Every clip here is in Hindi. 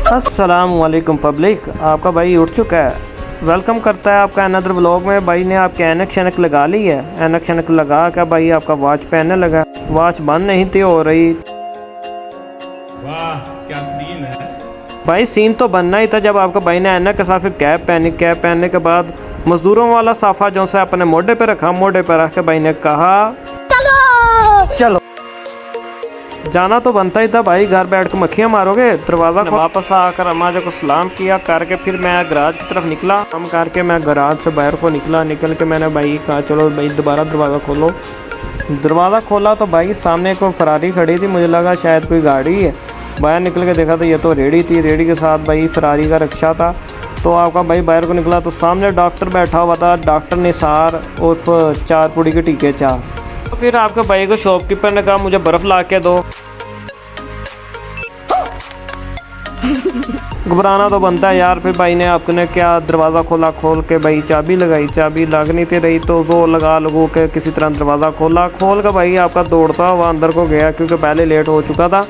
अस्सलाम वालेकुम पब्लिक, आपका भाई उठ चुका है। वेलकम करता है आपका अनदर ब्लॉग में। भाई ने आपके ऐनक शनक लगा ली है। ऐनक शनक लगा कर भाई आपका वॉच पहनने लगा। वॉच बंद नहीं थी हो रही। वाह क्या सीन है भाई सीन तो बनना ही था जब आपका भाई ने ऐनक के साथ फिर कैप पहनी। कैप पहनने के बाद मजदूरों वाला साफा जो सा अपने मोढ़े पे रखा। मोढ़े पे रख के भाई ने कहा चलो। जाना तो बनता ही था भाई। घर बैठ कर मक्खियाँ मारोगे। दरवाज़ा वापस आकर अम्मा जी को सलाम किया करके फिर मैं गराज की तरफ निकला। काम करके मैं गराज से बाहर को निकल के मैंने भाई कहा चलो भाई दोबारा दरवाज़ा खोलो। दरवाज़ा खोला तो भाई सामने को फरारी खड़ी थी। मुझे लगा शायद कोई गाड़ी है। बाहर निकल के देखा तो ये तो रेडी थी। रेडी के साथ भाई फरारी का रिक्शा था। तो आपका भाई बाहर को निकला तो सामने डॉक्टर बैठा हुआ था। डॉक्टर निसार उर्फ 4 पुड़ी के टीके 4। तो फिर आपके भाई को शॉपकीपर ने कहा मुझे बर्फ़ ला के दो। घबराना तो बनता है यार। फिर भाई ने आपने क्या दरवाज़ा खोला। खोल के भाई चाबी लगाई। चाबी लग नहीं थी रही तो जोर लगा लगो के किसी तरह दरवाज़ा खोला। खोल के भाई आपका दौड़ता हुआ अंदर को गया क्योंकि पहले लेट हो चुका था।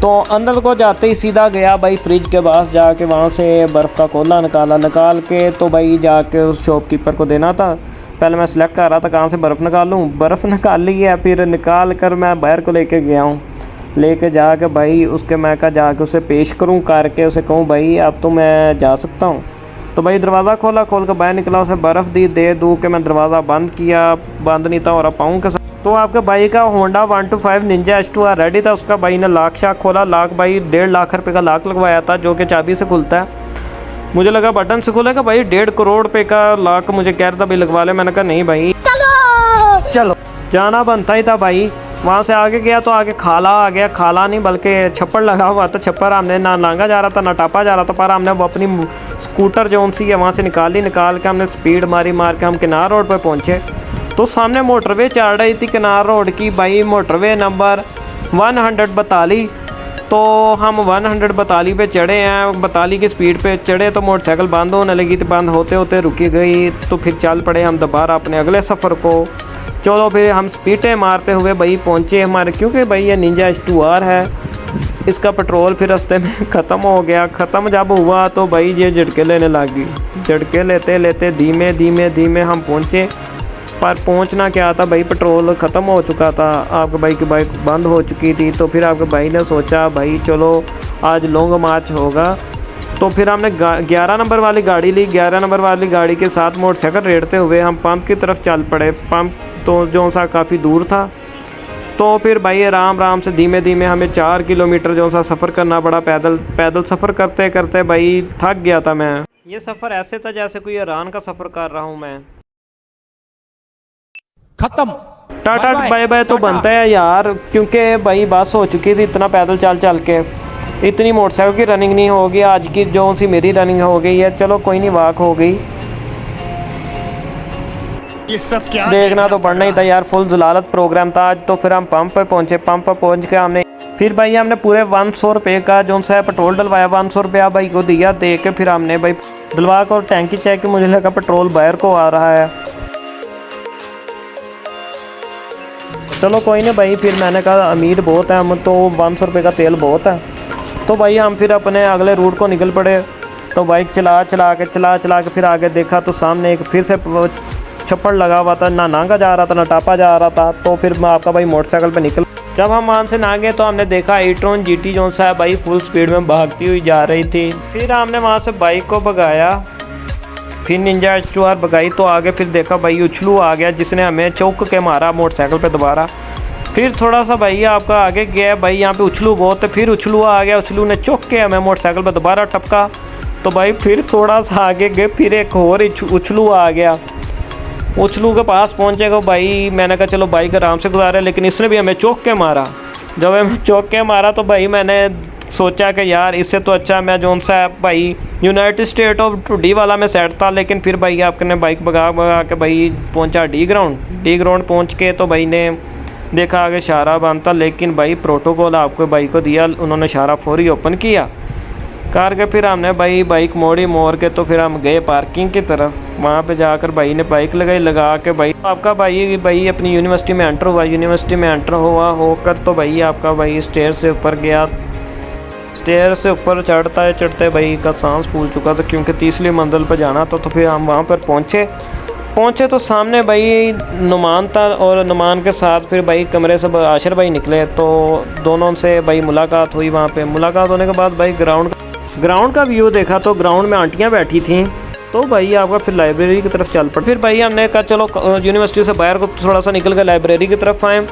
तो अंदर को जाते ही सीधा गया भाई फ्रिज के पास। जाके वहाँ से बर्फ़ का कोला निकाल के तो भाई जाके उस शॉपकीपर को देना था। पहले मैं सिलेक्ट कर रहा था कहाँ से बर्फ़ निकालूँ। बर्फ़ निकाल ली है। फिर निकाल कर मैं बाहर को लेके गया हूँ। लेके जाके भाई उसके मैं का जाके उसे पेश करूँ करके उसे कहूँ भाई अब तो मैं जा सकता हूँ। तो भाई दरवाज़ा खोला। खोल कर बाहर निकला। उसे बर्फ़ दी दे दूँ कि मैं दरवाज़ा बंद किया। बंद नहीं था और पाऊँ के साथ। तो आपके भाई का होंडा 125 निंजा H2R रेडी था। उसका भाई ने लाख शाख खोला। लाख भाई 1.5 लाख रुपये का लाख लगवाया था जो कि चाबी से खुलता है। मुझे लगा बटन से खुलेगा। भाई 1.5 करोड़ रुपये का लाख मुझे कह रहा था भाई लगवा ले। मैंने कहा नहीं भाई चलो जाना बनता ही था भाई। वहाँ से आगे गया तो आगे खाला आ गया। खाला नहीं बल्कि छप्पड़ लगा हुआ था। छप्पड़ हमने ना लांगा जा रहा था ना टापा जा रहा था। पर हमने वो अपनी स्कूटर जो सी है वहाँ से निकाल के हमने स्पीड मार के हम किनार रोड पर पहुँचे। तो सामने मोटरवे चल रही थी किनार रोड की। भाई मोटरवे नंबर 142। तो हम 142 पे चढ़े हैं। 42 की स्पीड पे चढ़े तो मोटरसाइकिल बंद होने लगी। तो बंद होते होते रुकी गई। तो फिर चल पड़े हम दोबारा अपने अगले सफ़र को। चलो फिर हम स्पीडें मारते हुए भाई पहुँचे हमारे क्योंकि भाई ये निंजा H2R है। इसका पेट्रोल फिर रास्ते में ख़त्म हो गया। ख़त्म जब हुआ तो भाई ये झटके लेने लगी। झटके लेते लेते धीमे हम पहुँचे। पर पहुंचना क्या था भाई पेट्रोल ख़त्म हो चुका था। आपके भाई की बाइक बंद हो चुकी थी। तो फिर आपके भाई ने सोचा भाई चलो आज लॉन्ग मार्च होगा। तो फिर हमने 11 नंबर वाली गाड़ी ली। 11 नंबर वाली गाड़ी के साथ मोटरसाइकिल रेड़ते हुए हम पंप की तरफ चल पड़े। पंप तो जो सा काफ़ी दूर था। तो फिर भाई आराम से धीमे हमें 4 किलोमीटर जो सा सफ़र करना पड़ा। पैदल सफ़र करते करते भाई थक गया था मैं। ये सफ़र ऐसे था जैसे कोई ईरान का सफ़र कर रहा हूँ मैं। खत्म टाटा बाय बाय तो बनता है यार क्योंकि भाई बस हो चुकी थी। इतना पैदल चल के इतनी मोटरसाइकिल की रनिंग नहीं होगी। आज की जो सी मेरी रनिंग हो गई है। चलो कोई नहीं वॉक हो गई। ये सब क्या देखना तो पड़ना ही था यार। फुल जलालत प्रोग्राम था आज। तो फिर हम पंप पर पहुँचे। पंप पर पहुँच के हमने पूरे 100 रुपये का जो सा पेट्रोल डलवाया। 100 रुपया भाई को दिया। दे के फिर हमने भाई डलवा कर टैंकी चेक की। मुझे लगा पेट्रोल बाहर को आ रहा है। चलो कोई नहीं भाई। फिर मैंने कहा अमीर बहुत है हम तो 500 रुपये का तेल बहुत है। तो भाई हम फिर अपने अगले रूट को निकल पड़े। तो बाइक चला के फिर आगे देखा तो सामने एक फिर से छप्पड़ लगा हुआ था। ना नांगा जा रहा था ना टापा जा रहा था। तो फिर मैं आपका भाई मोटरसाइकिल पे निकल। जब हम वहाँ से ना गए तो हमने देखा e-tron GT जो सा है भाई फुल स्पीड में भागती हुई जा रही थी। फिर हमने वहाँ से बाइक को भगाया। फिर निंजा H2R भगाई तो आगे फिर देखा भाई उछलू आ गया जिसने हमें चौक के मारा मोटरसाइकिल पे दोबारा। फिर थोड़ा सा भाई आपका आगे गया भाई यहाँ पे उछलू बहुत है। फिर उछलू आ गया। उछलू ने चौक के हमें मोटरसाइकिल पे दोबारा टपका। तो भाई फिर थोड़ा सा आगे गए। फिर एक और उछलू आ गया। उछलू के पास पहुँचेगा भाई मैंने कहा चलो बाइक आराम से गुजारे। लेकिन इसने भी हमें चौक के मारा। जब हमें चौक के मारा तो भाई मैंने सोचा कि यार इससे तो अच्छा मैं जो सा भाई यूनाइटेड स्टेट ऑफ डी वाला में सेट था। लेकिन फिर भाई आपने बाइक भगा के भाई पहुंचा डी ग्राउंड पहुंच के तो भाई ने देखा आगे इशारा बंद था। लेकिन भाई प्रोटोकॉल आपको बाइक को दिया। उन्होंने इशारा फौरी ओपन किया करके फिर हमने भाई बाइक मोड़ के तो फिर हम गए पार्किंग की तरफ। वहाँ पे जाकर भाई ने बाइक लगा के भाई आपका भाई अपनी यूनिवर्सिटी में एंटर हुआ होकर तो भाई आपका भाई स्टेयर से ऊपर गया। स्टेयर से ऊपर चढ़ता चढ़ते भाई का सांस फूल चुका था, क्योंकि तीसरी मंजिल पर जाना था। तो फिर हम वहाँ पर पहुँचे तो सामने भाई नुमान था, और नुमान के साथ फिर भाई कमरे से आशिर भाई निकले। तो दोनों से भाई मुलाकात हुई। वहाँ पे मुलाकात होने के बाद भाई ग्राउंड का व्यू देखा, तो ग्राउंड में आंटियाँ बैठी थीं। तो भाई आपका फिर लाइब्रेरी की तरफ चल पड़े। फिर भाई हमने कहा चलो यूनिवर्सिटी से बाहर को थोड़ा सा निकल कर लाइब्रेरी की तरफ आए।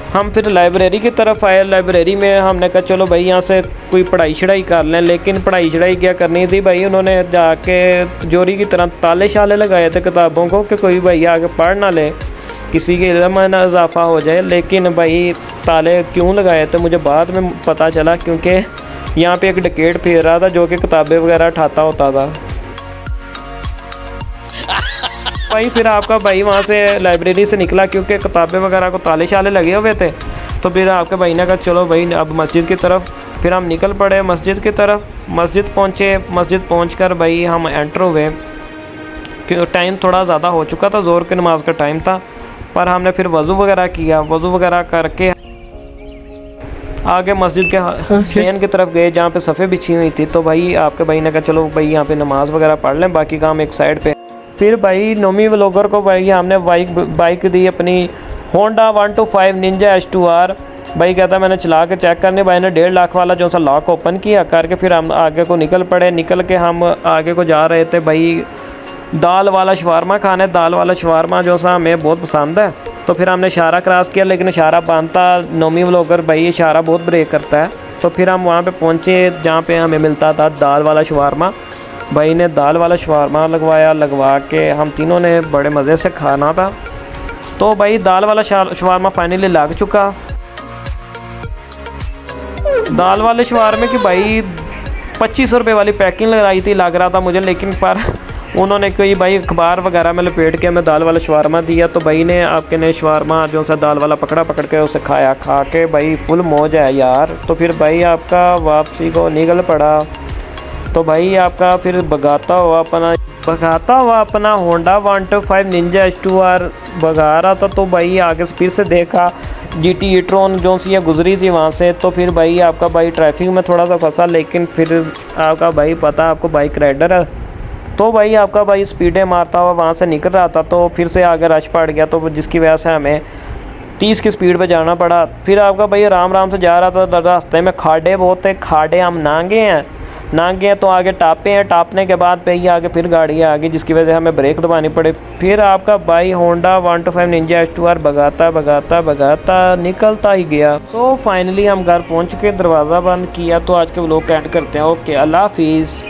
हम फिर लाइब्रेरी की तरफ आए। लाइब्रेरी में हमने कहा चलो भाई यहाँ से कोई पढ़ाई शढ़ाई कर लें, लेकिन पढ़ाई शढ़ाई क्या करनी थी भाई, उन्होंने जाके जोरी की तरह ताले शाले लगाए थे किताबों को कि कोई भाई आगे पढ़ ना ले, किसी के इल्म में ना इजाफा हो जाए। लेकिन भाई ताले क्यों लगाए थे मुझे बाद में पता चला, क्योंकि यहाँ पे एक डकैत फिर रहा था जो कि किताबें वगैरह उठाता होता था। भाई फिर आपका भाई वहाँ से लाइब्रेरी से निकला, क्योंकि किताबें वगैरह को ताले शाले लगे हुए थे। तो फिर आपके भाई ने कहा चलो भाई अब मस्जिद की तरफ। फिर हम निकल पड़े मस्जिद की तरफ। मस्जिद पहुँचे। मस्जिद पहुँचकर भाई हम एंटर हुए, क्योंकि टाइम थोड़ा ज़्यादा हो चुका था, ज़ोर की नमाज का टाइम था। पर हमने फिर वज़ू वगैरह किया। वज़ू वगैरह करके आगे मस्जिद के शेन की तरफ गए, जहाँ पे सफ़े बिछी हुई थी। तो भाई आपके भाई ने कहा चलो भाई यहाँ पे नमाज़ वगैरह पढ़ लें, बाकी काम एक साइड पे। फिर भाई नोमी व्लॉगर को भाई हमने बाइक दी अपनी होंडा 125 निंजा H2R। भाई कहता मैंने चला के चेक करने। भाई ने 1.5 लाख वाला जो सा लॉक ओपन किया करके फिर हम आगे को निकल पड़े। निकल के हम आगे को जा रहे थे भाई दाल वाला शवारमा खाने। दाल वाला शवारमा जो सा हमें बहुत पसंद है। तो फिर हमने इशारा क्रॉस किया, लेकिन इशारा बांधता नोमी व्लॉगर भाई इशारा बहुत ब्रेक करता है। तो फिर हम वहाँ पे पहुँचे जहाँ पे हमें मिलता था दाल वाला शवारमा। भाई ने दाल वाला शवारमा लगवा के हम तीनों ने बड़े मज़े से खाना था। तो भाई दाल वाला शवारमा फाइनली लग चुका। दाल वाले शवारमे की भाई 25 रुपये वाली पैकिंग लगाई थी लग रहा था मुझे, लेकिन पर उन्होंने कोई भाई अखबार वगैरह में लपेट के हमें दाल वाला शवारमा दिया। तो भाई ने आपके ने शवारमा जो सा दाल वाला पकड़ के उसे खाया। खा के भाई फुल मौज है यार। तो फिर भाई आपका वापसी को निकल पड़ा। तो भाई आपका फिर भगाता हुआ अपना होंडा 125 निंजा H2R भगा रहा था। तो भाई आगे से फिर से देखा GT e-tron जो सी गुजरी थी वहाँ से। तो फिर भाई आपका भाई ट्रैफिक में थोड़ा सा फंसा, लेकिन फिर आपका भाई पता आपको बाइक राइडर है। तो भाई आपका भाई स्पीडें मारता हुआ वहाँ से निकल रहा था। तो फिर से आगे रश पड़ गया, तो जिसकी वजह से हमें 30 की स्पीड पे जाना पड़ा। फिर आपका भाई आराम से जा रहा था। रास्ते में खाड़े बहुत थे, खाड़े हम नांगे हैं तो आगे टापे हैं। टापने के बाद पे ही आगे फिर गाड़ी आ गई, जिसकी वजह से हमें ब्रेक दबानी पड़े। फिर आपका भाई होंडा 125 निंजा H2R भगाता निकलता ही गया। सो फाइनली हम घर पहुंच के दरवाज़ा बंद किया। तो आज के व्लॉग का एंड करते हैं। ओके, अल्लाह हाफिज़।